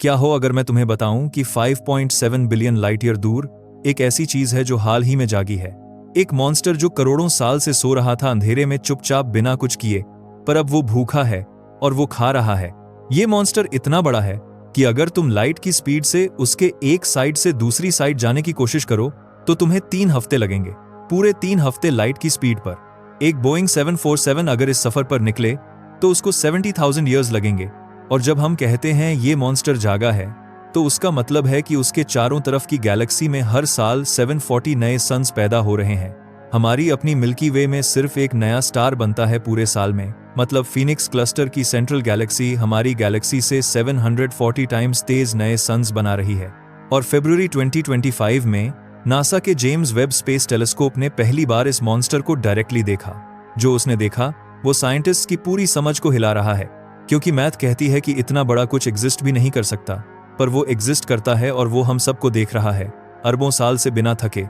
क्या हो अगर मैं तुम्हें बताऊं कि 5.7 बिलियन लाइट ईयर दूर एक ऐसी चीज है जो हाल ही में जागी है। एक मॉन्स्टर जो करोड़ों साल से सो रहा था अंधेरे में चुपचाप बिना कुछ किए, पर अब वो भूखा है और वो खा रहा है। ये मॉन्स्टर इतना बड़ा है कि अगर तुम लाइट की स्पीड से उसके एक साइड से दूसरी साइड जाने की कोशिश करो तो तुम्हें 3 हफ्ते लगेंगे। पूरे 3 हफ्ते लाइट की स्पीड पर। एक बोइंग 747 अगर इस सफर पर निकले तो उसको 70,000 ईयर्स लगेंगे। और जब हम कहते हैं ये मॉन्स्टर जागा है तो उसका मतलब है कि उसके चारों तरफ की गैलेक्सी में हर साल 740 नए सन्स पैदा हो रहे हैं। हमारी अपनी मिल्की वे में सिर्फ एक नया स्टार बनता है पूरे साल में। मतलब फीनिक्स क्लस्टर की सेंट्रल गैलेक्सी हमारी गैलेक्सी से 740 टाइम्स तेज नए सन्स बना रही है। और फरवरी 2025 में नासा के जेम्स वेब स्पेस टेलीस्कोप ने पहली बार इस मॉन्स्टर को डायरेक्टली देखा। जो उसने देखा वो साइंटिस्ट की पूरी समझ को हिला रहा है, क्योंकि मैथ कहती है कि इतना बड़ा कुछ एग्जिस्ट भी नहीं कर सकता, पर वो एग्जिस्ट करता है और वो हम सबको देख रहा है अरबों साल से बिना थके।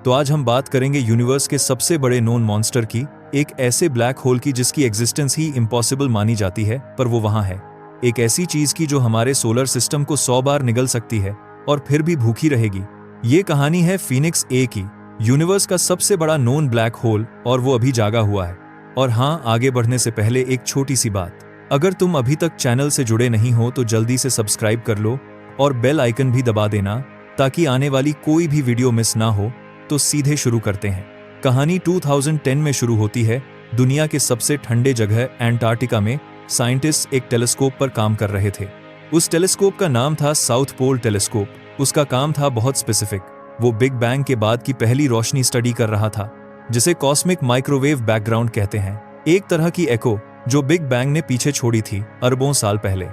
तो आज हम बात करेंगे यूनिवर्स के सबसे बड़े नोन मॉन्स्टर की, एक ऐसे ब्लैक होल की जिसकी एग्जिस्टेंस ही इम्पॉसिबल मानी जाती है, पर वो वहां है। एक ऐसी चीज की जो हमारे सोलर सिस्टम को 100 बार निगल सकती है और फिर भी भूखी रहेगी। ये कहानी है फीनिक्स ए की, यूनिवर्स का सबसे बड़ा नोन ब्लैक होल, और वो अभी जागा हुआ है। और हाँ, आगे बढ़ने से पहले एक छोटी सी बात, अगर तुम अभी तक चैनल से जुड़े नहीं हो तो जल्दी से सब्सक्राइब कर लो और बेल आइकन भी दबा देना ताकि आने वाली कोई भी वीडियो मिस ना हो। तो सीधे शुरू करते हैं। कहानी 2010 में शुरू होती है। दुनिया के सबसे ठंडे जगह एंटार्क्टिका में साइंटिस्ट एक टेलीस्कोप पर काम कर रहे थे। उस टेलीस्कोप का नाम था साउथ पोल टेलीस्कोप। उसका काम था बहुत स्पेसिफिक। वो बिग बैंग के बाद की पहली रोशनी स्टडी कर रहा था, जिसे कॉस्मिक माइक्रोवेव बैकग्राउंड कहते हैं। एक तरह की एको जो बिग बैंग ने पीछे छोड़ी थी अरबों साल पहले।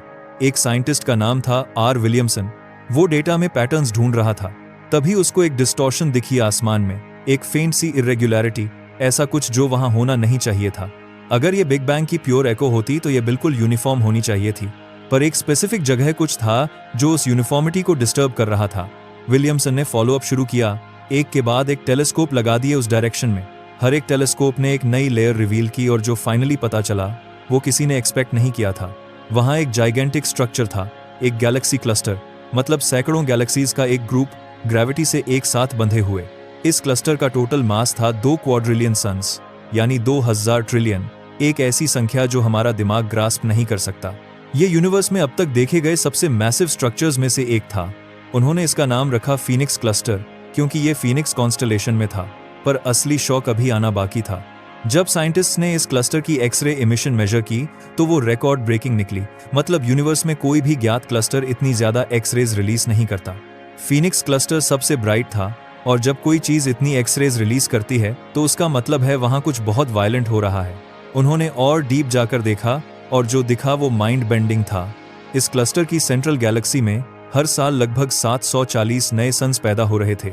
एक साइंटिस्ट का नाम था आर विलियमसन। वो डेटा में पैटर्न्स ढूंढ रहा था। तभी उसको एक डिस्टॉर्शन दिखी आसमान में, एक फेंट सी इरेगुलरिटी, ऐसा कुछ जो वहां होना नहीं चाहिए था। अगर ये बिग बैंग की प्योर एको होती तो ये बिल्कुल यूनिफॉर्म होनी चाहिए थी, पर एक स्पेसिफिक जगह कुछ था जो उस यूनिफॉर्मिटी को डिस्टर्ब कर रहा था। विलियमसन ने फॉलोअप शुरू किया, एक के बाद एक टेलीस्कोप लगा दिए उस डायरेक्शन में। हर एक टेलीस्कोप ने एक नई लेयर रिवील की और जो फाइनली पता चला वो किसी ने एक्सपेक्ट नहीं किया था। वहां एक जाइगेंटिक स्ट्रक्चर था, एक गैलेक्सी क्लस्टर, मतलब सैकड़ों गैलेक्सीज का एक ग्रुप ग्रेविटी से एक साथ बंधे हुए। इस क्लस्टर का टोटल मास था 2 क्वाड्रिलियन सन्स, यानी 2000 ट्रिलियन, एक ऐसी संख्या जो हमारा दिमाग ग्रास्प नहीं कर सकता। ये यूनिवर्स में अब तक देखे गए सबसे मैसिव स्ट्रक्चर्स में से एक था। उन्होंने इसका नाम रखा फीनिक्स क्लस्टर, क्योंकि ये फीनिक्स कॉन्स्टलेशन में था। पर असली शौक अभी आना बाकी था। जब साइंटिस्ट्स ने इस क्लस्टर की एक्सरे एमिशन मेजर की तो वो रिकॉर्ड ब्रेकिंग निकली। मतलब यूनिवर्स में कोई भी ज्ञात क्लस्टर इतनी ज्यादा एक्सरेज रिलीज नहीं करता। फीनिक्स क्लस्टर सबसे ब्राइट था, और जब कोई चीज इतनी एक्सरेज रिलीज करती है तो उसका मतलब है वहां कुछ बहुत वायलेंट हो रहा है। उन्होंने और डीप जाकर देखा, और जो दिखा वो माइंड बेंडिंग था। इस क्लस्टर की सेंट्रल गैलेक्सी में हर साल लगभग 740 नए सन्स पैदा हो रहे थे।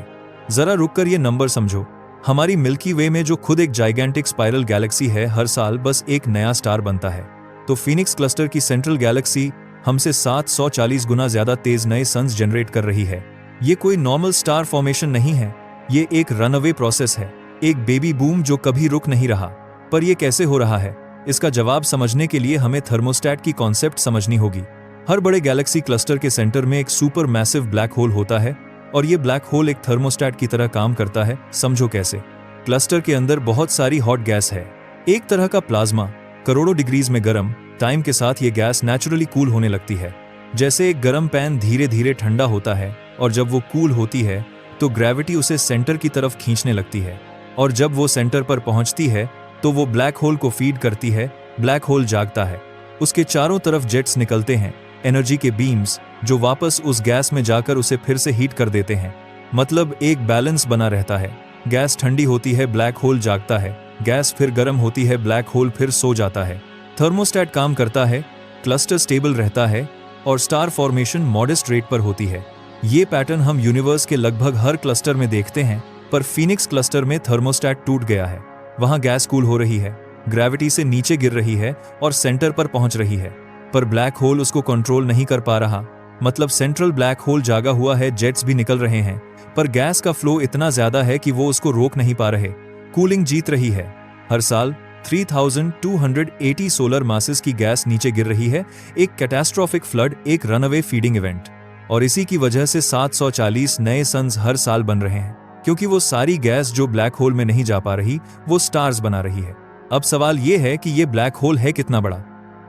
जरा रुककर ये नंबर समझो। हमारी मिल्की वे में जो खुद एक जाइगेंटिक स्पाइरल गैलेक्सी है, हर साल बस एक नया स्टार बनता है। तो फीनिक्स क्लस्टर की सेंट्रल गैलेक्सी हमसे 740 गुना ज्यादा तेज नए सन्स जनरेट कर रही है। ये कोई नॉर्मल स्टार फॉर्मेशन नहीं है, ये एक रनअवे प्रोसेस है, एक बेबी बूम जो कभी रुक नहीं रहा। पर यह कैसे हो रहा है, इसका जवाब समझने के लिए हमें थर्मोस्टैट की कॉन्सेप्ट समझनी होगी। हर बड़े गैलेक्सी क्लस्टर के सेंटर में एक सुपर मैसिव ब्लैक होल होता है, और ये ब्लैक होल एक थर्मोस्टैट की तरह काम करता है। समझो कैसे। क्लस्टर के अंदर बहुत सारी हॉट गैस है, एक तरह का प्लाज्मा, करोड़ों डिग्रीज में गर्म। टाइम के साथ ये गैस नेचुरली कूल होने लगती है। जैसे एक गर्म पैन धीरे धीरे ठंडा होता है, और जब वो कूल होती है तो ग्रेविटी उसे सेंटर की तरफ खींचने लगती है, और जब वो सेंटर पर पहुंचती है तो वो ब्लैक होल को फीड करती है। ब्लैक होल जागता है, उसके चारों तरफ जेट्स निकलते हैं, एनर्जी के बीम्स, जो वापस उस गैस में जाकर उसे फिर से हीट कर देते हैं। मतलब एक बैलेंस बना रहता है। गैस ठंडी होती है, ब्लैक होल जागता है, गैस फिर गर्म होती है, ब्लैक होल फिर सो जाता है। थर्मोस्टैट काम करता है, क्लस्टर स्टेबल रहता है, और स्टार फॉर्मेशन मॉडेस्ट रेट पर होती है। ये पैटर्न हम यूनिवर्स के लगभग हर क्लस्टर में देखते हैं, पर फीनिक्स क्लस्टर में थर्मोस्टैट टूट गया है। वहां गैस कूल हो रही है, ग्रेविटी से नीचे गिर रही है और सेंटर पर पहुंच रही है, पर ब्लैक होल उसको कंट्रोल नहीं कर पा रहा। मतलब सेंट्रल ब्लैक होल जागा हुआ है, जेट्स भी निकल रहे हैं, पर गैस का फ्लो इतना ज्यादा है कि वो उसको रोक नहीं पा रहे। कूलिंग जीत रही है। हर साल 3280 सोलर मासेस की गैस नीचे गिर रही है। एक कैटास्ट्रोफिक फ्लड, एक रनअवे फीडिंग इवेंट। और इसी की वजह से 740 नए सन्स हर साल बन रहे हैं, क्योंकि वो सारी गैस जो ब्लैक होल में नहीं जा पा रही वो स्टार्स बना रही है। अब सवाल ये है कि ये ब्लैक होल है कितना बड़ा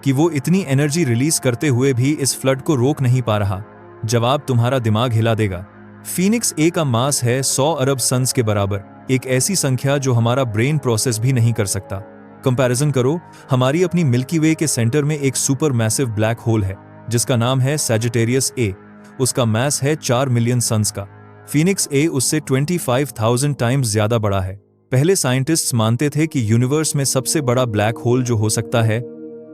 कि वो इतनी एनर्जी रिलीज करते हुए भी इस फ्लड को रोक नहीं पा रहा। जवाब तुम्हारा दिमाग हिला देगा। फीनिक्स ए का मास है 100 अरब सन्स के बराबर, एक ऐसी संख्या जो हमारा ब्रेन प्रोसेस भी नहीं कर सकता। कंपैरिजन करो, हमारी अपनी मिल्की वे के सेंटर में एक सुपर मैसिव ब्लैक होल है जिसका नाम है सैजिटेरियस ए। उसका मास है 4 मिलियन सन्स का। फीनिक्स ए उससे 25,000 टाइम्स ज्यादा बड़ा है। पहले साइंटिस्ट्स मानते थे कि यूनिवर्स में सबसे बड़ा ब्लैक होल जो हो सकता है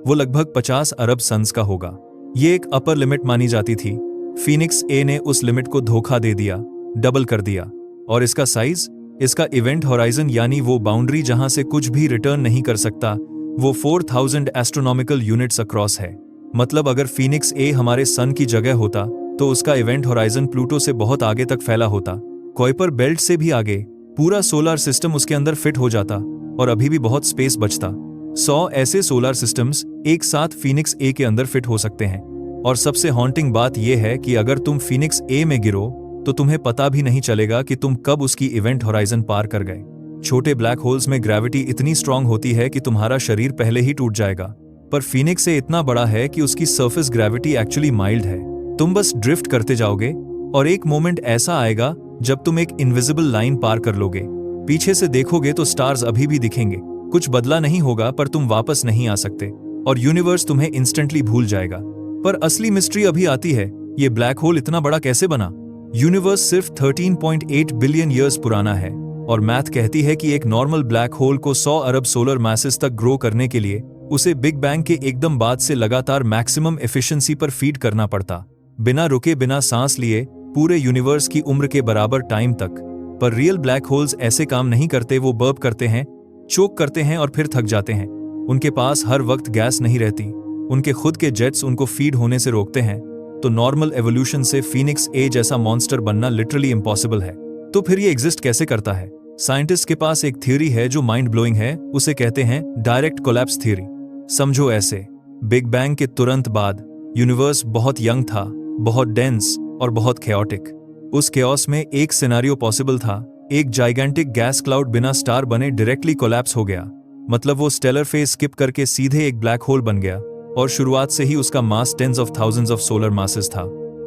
वो लगभग 50 अरब सन्स का होगा। ये एक अपर लिमिट मानी जाती थी। फीनिक्स ए ने उस लिमिट को धोखा दे दिया, डबल कर दिया। और इसका साइज, इसका इवेंट होराइजन यानी वो बाउंड्री जहां से कुछ भी रिटर्न नहीं कर सकता, वो 4000 एस्ट्रोनॉमिकल यूनिट्स अक्रॉस है। मतलब अगर फीनिक्स ए हमारे सन की जगह होता तो उसका इवेंट होराइजन प्लूटो से बहुत आगे तक फैला होता, कुइपर बेल्ट से भी आगे। पूरा सोलर सिस्टम उसके अंदर फिट हो जाता और अभी भी बहुत स्पेस बचता। 100 ऐसे सोलर सिस्टम्स एक साथ फीनिक्स ए के अंदर फिट हो सकते हैं। और सबसे हॉन्टिंग बात यह है कि अगर तुम फीनिक्स ए में गिरो तो तुम्हें पता भी नहीं चलेगा कि तुम कब उसकी इवेंट होराइजन पार कर गए। छोटे ब्लैक होल्स में ग्रेविटी इतनी स्ट्रांग होती है कि तुम्हारा शरीर पहले ही टूट जाएगा, पर फीनिक्स ए इतना बड़ा है कि उसकी सरफेस ग्रेविटी एक्चुअली माइल्ड है। तुम बस ड्रिफ्ट करते जाओगे और एक मोमेंट ऐसा आएगा जब तुम एक इनविजिबल लाइन पार कर लोगे। पीछे से देखोगे तो स्टार्स अभी भी दिखेंगे, कुछ बदला नहीं होगा, पर तुम वापस नहीं आ सकते और यूनिवर्स तुम्हें इंस्टेंटली भूल जाएगा। पर असली मिस्ट्री अभी आती है, ये ब्लैक होल इतना बड़ा कैसे बना? यूनिवर्स सिर्फ 13.8 बिलियन ईयर्स पुराना है और मैथ कहती है कि एक नॉर्मल ब्लैक होल को 100 अरब सोलर मासेस तक ग्रो करने के लिए उसे बिग बैंग के एकदम बाद से लगातार मैक्सिमम एफिशिएंसी पर फीड करना पड़ता, बिना रुके, बिना सांस लिए, पूरे यूनिवर्स की उम्र के बराबर टाइम तक। पर रियल ब्लैक होल्स ऐसे काम नहीं करते। वो बर्प करते हैं, चोक करते हैं और फिर थक जाते हैं। उनके पास हर वक्त गैस नहीं रहती, उनके खुद के जेट्स उनको फीड होने से रोकते हैं। तो नॉर्मल एवोल्यूशन से फीनिक्स ए जैसा मॉन्स्टर बनना लिटरली इम्पॉसिबल है। तो फिर ये एग्जिस्ट कैसे करता है? साइंटिस्ट के पास एक थ्योरी है जो माइंड ब्लोइंग है, उसे कहते हैं डायरेक्ट कोलैप्स थ्योरी। समझो ऐसे, बिग बैंग के तुरंत बाद यूनिवर्स बहुत यंग था, बहुत डेंस और बहुत केओटिक। उस केओस में एक सिनेरियो पॉसिबल था, एक जाइगेंटिक गैस क्लाउड बिना स्टार बने डायरेक्टली कोलैप्स हो गया। मतलब वो स्टेलर फेज स्किप करके सीधे एक ब्लैक होल बन गया और शुरुआत से ही उसका mass tens of thousands of solar masses था।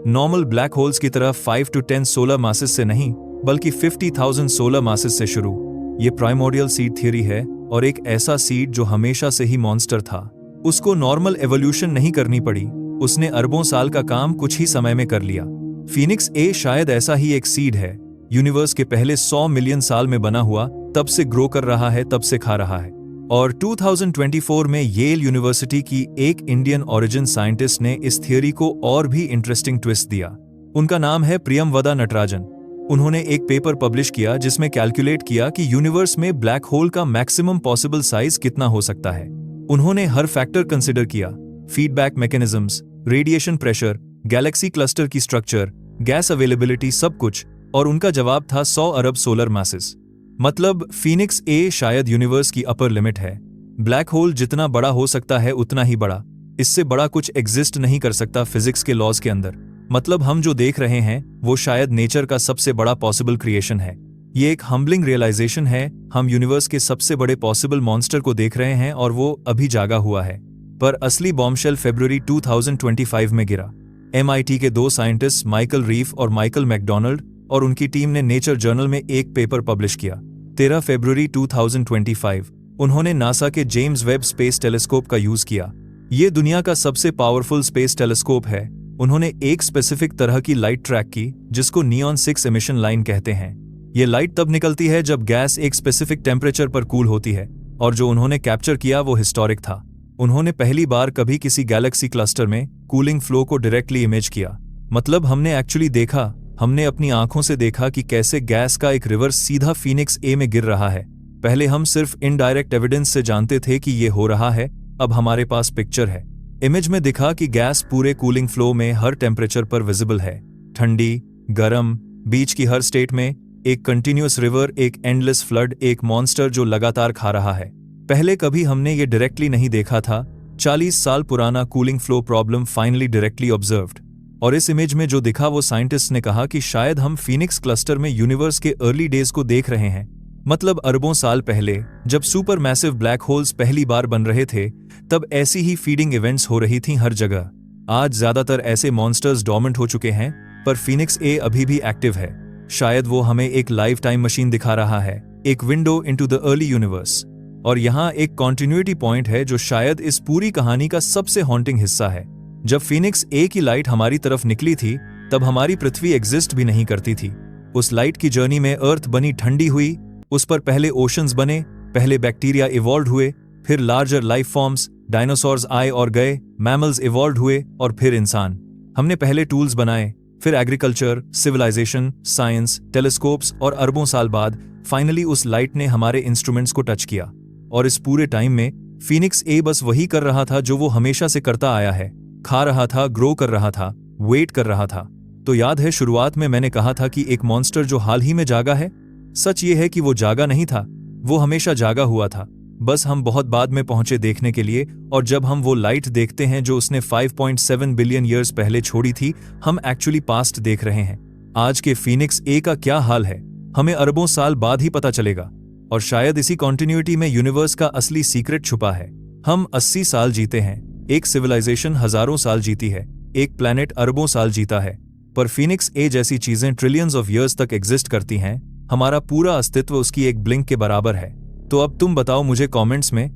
नॉर्मल ब्लैक होल्स की तरह 5 to 10 सोलर मासेस से नहीं, बल्कि 50,000 सोलर मासेस से शुरू। ये प्राइमोर्डियल सीड थ्योरी है और एक ऐसा सीड जो हमेशा से ही मॉन्स्टर था। उसको नॉर्मल एवोल्यूशन नहीं करनी पड़ी, उसने अरबों साल का काम कुछ ही समय में कर लिया। फीनिक्स ए शायद ऐसा ही एक सीड है, यूनिवर्स के पहले 100 मिलियन साल में बना हुआ, तब से ग्रो कर रहा है, तब से खा रहा है। और 2024 में येल यूनिवर्सिटी की एक इंडियन ओरिजिन साइंटिस्ट ने इस थियरी को और भी इंटरेस्टिंग ट्विस्ट दिया। उनका नाम है प्रियमवदा नटराजन। उन्होंने एक पेपर पब्लिश किया जिसमें कैलकुलेट किया कि यूनिवर्स में ब्लैक होल का मैक्सिमम पॉसिबल साइज कितना हो सकता है। उन्होंने हर फैक्टर कंसिडर किया, feedback mechanisms, radiation pressure, Galaxy cluster की स्ट्रक्चर, गैस अवेलेबिलिटी, सब कुछ, और उनका जवाब था 100 अरब सोलर मासेस। मतलब फीनिक्स ए शायद यूनिवर्स की अपर लिमिट है। ब्लैक होल जितना बड़ा हो सकता है उतना ही बड़ा, इससे बड़ा कुछ एग्जिस्ट नहीं कर सकता फिजिक्स के लॉज के अंदर। मतलब हम जो देख रहे हैं वो शायद नेचर का सबसे बड़ा पॉसिबल क्रिएशन है। ये एक हम्बलिंग रियलाइजेशन है, हम यूनिवर्स के सबसे बड़े पॉसिबल मॉन्स्टर को देख रहे हैं और वो अभी जागा हुआ है। पर असली बॉम्बशेल फरवरी 2025 में गिरा। MIT के 2 साइंटिस्ट माइकल रीफ और माइकल मैकडोनाल्ड और उनकी टीम ने नेचर जर्नल में एक पेपर पब्लिश किया। 13 फरवरी 2025 उन्होंने नासा के जेम्स वेब स्पेस टेलीस्कोप का यूज किया। ये दुनिया का सबसे पावरफुल स्पेस टेलीस्कोप है। उन्होंने एक स्पेसिफिक तरह की लाइट ट्रैक की जिसको नियॉन 6 एमिशन लाइन कहते हैं। ये लाइट तब निकलती है जब गैस एक स्पेसिफिक टेम्परेचर पर कूल होती है, और जो उन्होंने कैप्चर किया वो हिस्टोरिक था। उन्होंने पहली बार कभी किसी गैलेक्सी क्लस्टर में कूलिंग फ्लो को डायरेक्टली इमेज किया। मतलब हमने एक्चुअली देखा, हमने अपनी आंखों से देखा कि कैसे गैस का एक रिवर्स सीधा फीनिक्स ए में गिर रहा है। पहले हम सिर्फ इनडायरेक्ट एविडेंस से जानते थे कि ये हो रहा है, अब हमारे पास पिक्चर है। इमेज में दिखा कि गैस पूरे कूलिंग फ्लो में हर टेम्परेचर पर विजिबल है, ठंडी, गरम, बीच की हर स्टेट में, एक कंटिन्यूअस रिवर, एक एंडलेस फ्लड, एक मॉन्स्टर जो लगातार खा रहा है। पहले कभी हमने ये डायरेक्टली नहीं देखा था। 40 साल पुराना cooling flow problem finally directly observed. और इस इमेज में जो दिखा वो साइंटिस्ट ने कहा कि शायद हम फीनिक्स क्लस्टर में यूनिवर्स के अर्ली डेज को देख रहे हैं। मतलब अरबों साल पहले जब सुपर मैसिव ब्लैक होल्स पहली बार बन रहे थे, तब ऐसी ही फीडिंग इवेंट्स हो रही थीं हर जगह। आज ज्यादातर ऐसे मॉन्स्टर्स डोर्मेंट हो चुके हैं, पर फीनिक्स ए अभी भी एक्टिव है। शायद वो हमें एक लाइफ टाइम मशीन दिखा रहा है, एक window into the early universe. और यहाँ एक कॉन्टिन्यूटी पॉइंट है जो शायद इस पूरी कहानी का सबसे हॉन्टिंग हिस्सा है। जब फीनिक्स ए की लाइट हमारी तरफ निकली थी, तब हमारी पृथ्वी एग्जिस्ट भी नहीं करती थी। उस लाइट की जर्नी में अर्थ बनी ठंडी हुई, उस पर पहले ओशंस बने, पहले बैक्टीरिया इवॉल्व हुए, फिर लार्जर लाइफ फॉर्म्स, डायनासोर्स आए और गए, मैमल्स इवॉल्व हुए और फिर इंसान। हमने पहले टूल्स बनाए, फिर एग्रीकल्चर, सिविलाइजेशन, साइंस, टेलीस्कोप्स और अरबों साल बाद फाइनली उस लाइट ने हमारे इंस्ट्रूमेंट्स को टच किया। और इस पूरे टाइम में फीनिक्स ए बस वही कर रहा था जो वो हमेशा से करता आया है, खा रहा था, ग्रो कर रहा था, वेट कर रहा था। तो याद है शुरुआत में मैंने कहा था कि एक मॉन्स्टर जो हाल ही में जागा है? सच ये है कि वो जागा नहीं था, वो हमेशा जागा हुआ था, बस हम बहुत बाद में पहुंचे देखने के लिए। और जब हम वो लाइट देखते हैं जो उसने 5.7 बिलियन ईयर्स पहले छोड़ी थी, हम एक्चुअली पास्ट देख रहे हैं। आज के फीनिक्स ए का क्या हाल है, हमें अरबों साल बाद ही पता चलेगा। और शायद इसी कॉन्टिन्यूटी में यूनिवर्स का असली सीक्रेट छुपा है। हम 80 साल जीते हैं, एक सिविलाइजेशन हजारों साल जीती है, एक प्लैनेट अरबों साल जीता है, पर फीनिक्स ए जैसी चीजें ट्रिलियंस ऑफ ईयर्स तक एग्जिस्ट करती हैं। हमारा पूरा अस्तित्व उसकी एक ब्लिंक के बराबर है। तो अब तुम बताओ मुझे कमेंट्स में,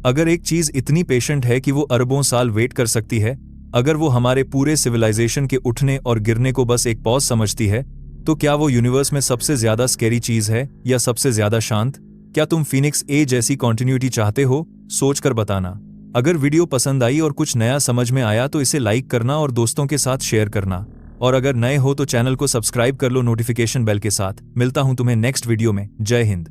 अगर एक चीज इतनी पेशेंट है कि वो अरबों साल वेट कर सकती है, अगर वो हमारे पूरे सिविलाइजेशन के उठने और गिरने को बस एक पॉज समझती है, तो क्या वो यूनिवर्स में सबसे ज्यादा स्कैरी चीज है या सबसे ज्यादा शांत? क्या तुम फीनिक्स ए जैसी कॉन्टिन्यूटी चाहते हो? सोचकर बताना। अगर वीडियो पसंद आई और कुछ नया समझ में आया तो इसे लाइक करना और दोस्तों के साथ शेयर करना। और अगर नए हो तो चैनल को सब्सक्राइब कर लो नोटिफिकेशन बेल के साथ। मिलता हूं तुम्हें नेक्स्ट वीडियो में। जय हिंद।